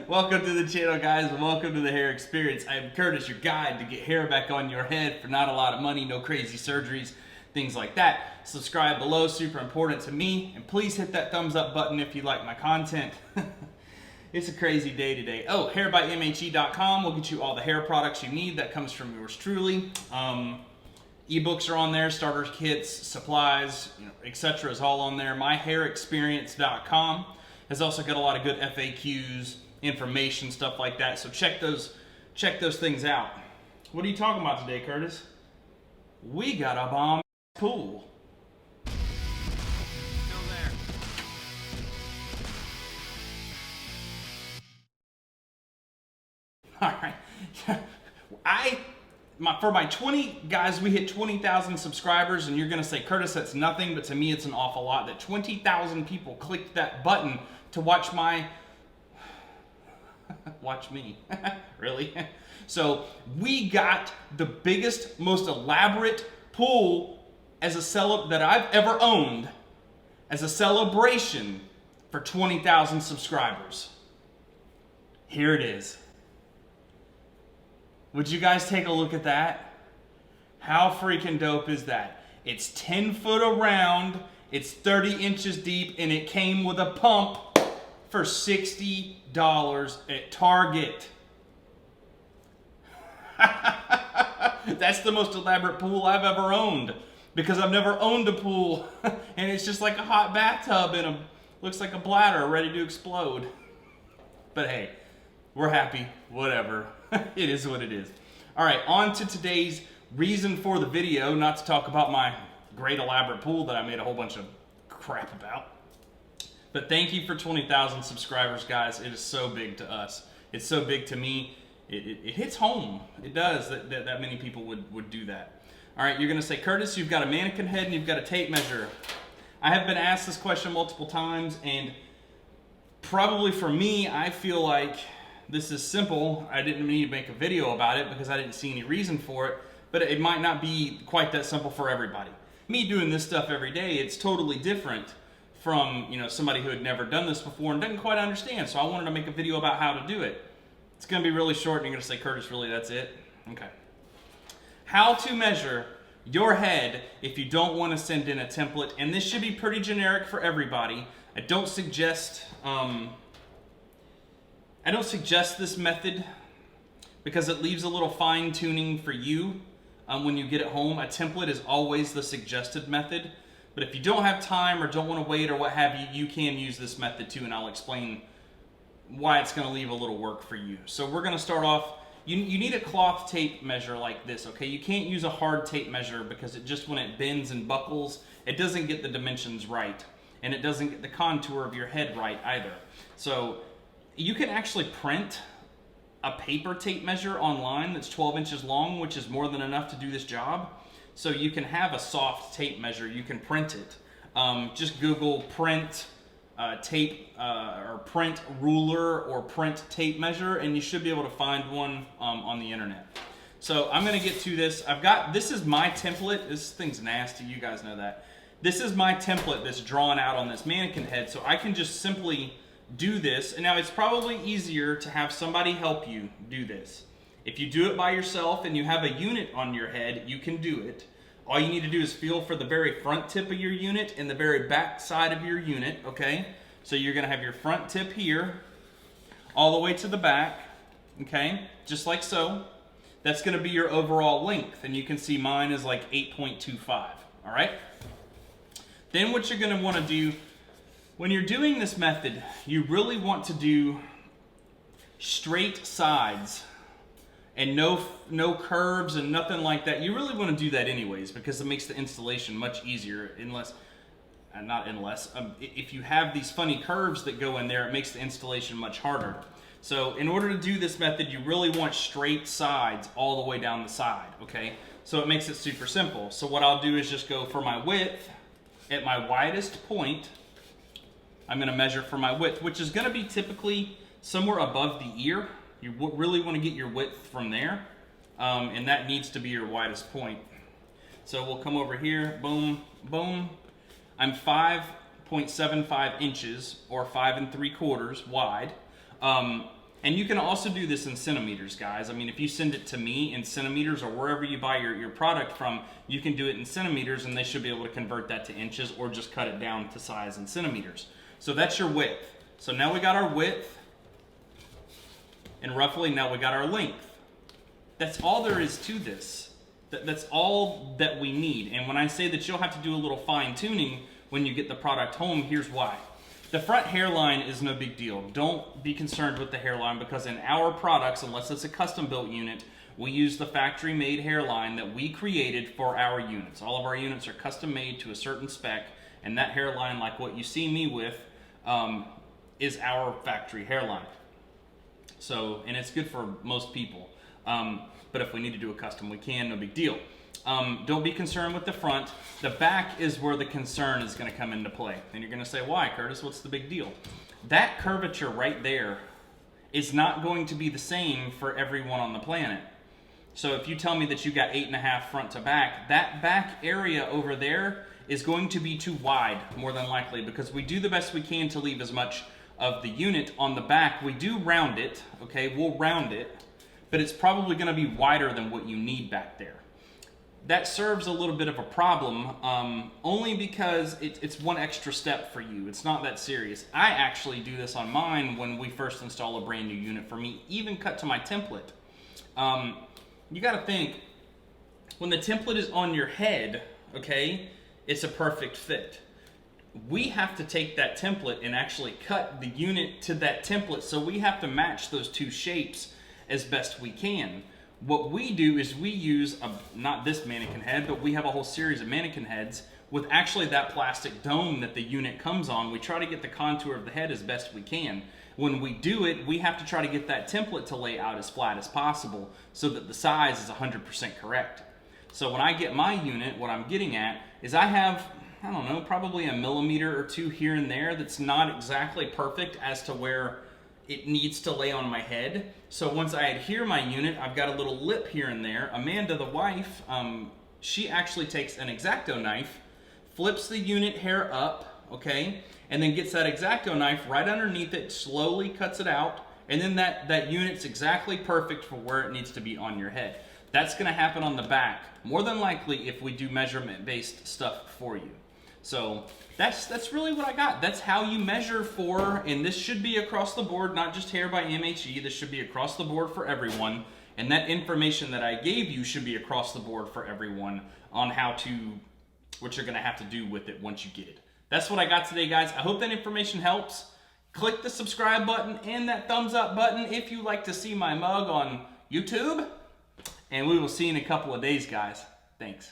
Welcome to the channel, guys. Welcome to the hair experience. I am Curtis, your guide to get hair back on your head for not a lot of money, no crazy surgeries, things like that. Subscribe below, super important to me. And please hit that thumbs up button if you like my content. It's a crazy day today. Oh, hairbymhe.com will get you all the hair products you need. That comes from yours truly. Ebooks are on there, starter kits, supplies, etc. is all on there. myhairexperience.com has also got a lot of good FAQs, information, stuff like that. So check those things out. What are you talking about today, Curtis? We got a bomb pool. Still there. All right. For my 20 guys, we hit 20,000 subscribers, and you're gonna say, Curtis, that's nothing, but to me it's an awful lot. That 20,000 people clicked that button to watch watch me. Really? So we got the biggest, most elaborate pool as that I've ever owned as a celebration for 20,000 subscribers. Here it is. Would you guys take a look at that? How freaking dope is that? It's 10 foot around, it's 30 inches deep, and it came with a pump for $60 at Target. That's the most elaborate pool I've ever owned, because I've never owned a pool and it's just like a hot bathtub and looks like a bladder ready to explode. But hey, we're happy, whatever. It is what it is. All right, on to today's reason for the video, not to talk about my great elaborate pool that I made a whole bunch of crap about. But thank you for 20,000 subscribers, guys. It is so big to us. It's so big to me. It hits home. It does that many people would do that. All right, you're gonna say, Curtis, you've got a mannequin head and you've got a tape measure. I have been asked this question multiple times, and probably for me, I feel like this is simple. I didn't need to make a video about it because I didn't see any reason for it, but it might not be quite that simple for everybody. Me doing this stuff every day, it's totally different from somebody who had never done this before and doesn't quite understand. So I wanted to make a video about how to do it. It's gonna be really short and you're gonna say, Curtis, really, that's it? Okay. How to measure your head if you don't want to send in a template, and this should be pretty generic for everybody. I don't suggest this method because it leaves a little fine tuning for you when you get it home. A template is always the suggested method, but if you don't have time or don't want to wait or what have you, you can use this method too, and I'll explain why it's going to leave a little work for you. So we're going to start off. You need a cloth tape measure like this, okay? You can't use a hard tape measure because when it bends and buckles, it doesn't get the dimensions right, and it doesn't get the contour of your head right either. So you can actually print a paper tape measure online that's 12 inches long, which is more than enough to do this job. So you can have a soft tape measure, you can print it. Just Google print tape or print ruler or print tape measure, and you should be able to find one on the internet. So I'm gonna get to this. This is my template. This thing's nasty, you guys know that. This is my template that's drawn out on this mannequin head, so I can just simply do this. And now it's probably easier to have somebody help you do this. If you do it by yourself and you have a unit on your head, you can do it. All you need to do is feel for the very front tip of your unit and the very back side of your unit, okay? So you're gonna have your front tip here, all the way to the back, okay? Just like so. That's gonna be your overall length, and you can see mine is like 8.25, all right? Then what you're gonna wanna do, when you're doing this method, you really want to do straight sides and no curves and nothing like that. You really want to do that anyways because it makes the installation much easier if you have these funny curves that go in there, it makes the installation much harder. So in order to do this method, you really want straight sides all the way down the side, okay? So it makes it super simple. So what I'll do is just go for my width at my widest point. I'm gonna measure for my width, which is gonna be typically somewhere above the ear. You really want to get your width from there, and that needs to be your widest point. So we'll come over here, boom, boom. I'm 5.75 inches or 5 3/4 wide. And you can also do this in centimeters, guys. I mean, if you send it to me in centimeters or wherever you buy your product from, you can do it in centimeters and they should be able to convert that to inches or just cut it down to size in centimeters. So that's your width. So now we got our width, and roughly now we got our length. That's all there is to this. That's all that we need. And when I say that you'll have to do a little fine tuning when you get the product home, here's why. The front hairline is no big deal. Don't be concerned with the hairline, because in our products, unless it's a custom built unit, we use the factory made hairline that we created for our units. All of our units are custom made to a certain spec, and that hairline, like what you see me with, is our factory hairline. So, and it's good for most people. But if we need to do a custom, we can, no big deal. Don't be concerned with the front. The back is where the concern is going to come into play. And you're going to say, why, Curtis? What's the big deal? That curvature right there is not going to be the same for everyone on the planet. So if you tell me that you got 8.5 front to back, that back area over there is going to be too wide, more than likely, because we do the best we can to leave as much of the unit on the back. We do round it, okay? We'll round it, but it's probably going to be wider than what you need back there. That serves a little bit of a problem, only because it's one extra step for you. It's not that serious. I actually do this on mine when we first install a brand new unit for me, even cut to my template. You got to think, when the template is on your head, okay, it's a perfect fit. We have to take that template and actually cut the unit to that template, so we have to match those two shapes as best we can. What we do is we use, not this mannequin head, but we have a whole series of mannequin heads with actually that plastic dome that the unit comes on. We try to get the contour of the head as best we can. When we do it, we have to try to get that template to lay out as flat as possible so that the size is 100% correct. So when I get my unit, what I'm getting at is I have, I don't know, probably a millimeter or two here and there that's not exactly perfect as to where it needs to lay on my head. So once I adhere my unit, I've got a little lip here and there. Amanda, the wife, she actually takes an X-Acto knife, flips the unit hair up, okay, and then gets that X-Acto knife right underneath it, slowly cuts it out, and then that unit's exactly perfect for where it needs to be on your head. That's gonna happen on the back, more than likely, if we do measurement-based stuff for you. So that's really what I got. That's how you measure for, and this should be across the board, not just Hair by MHE. This should be across the board for everyone. And that information that I gave you should be across the board for everyone on what you're gonna have to do with it once you get it. That's what I got today, guys. I hope that information helps. Click the subscribe button and that thumbs up button if you like to see my mug on YouTube. And we will see you in a couple of days, guys. Thanks.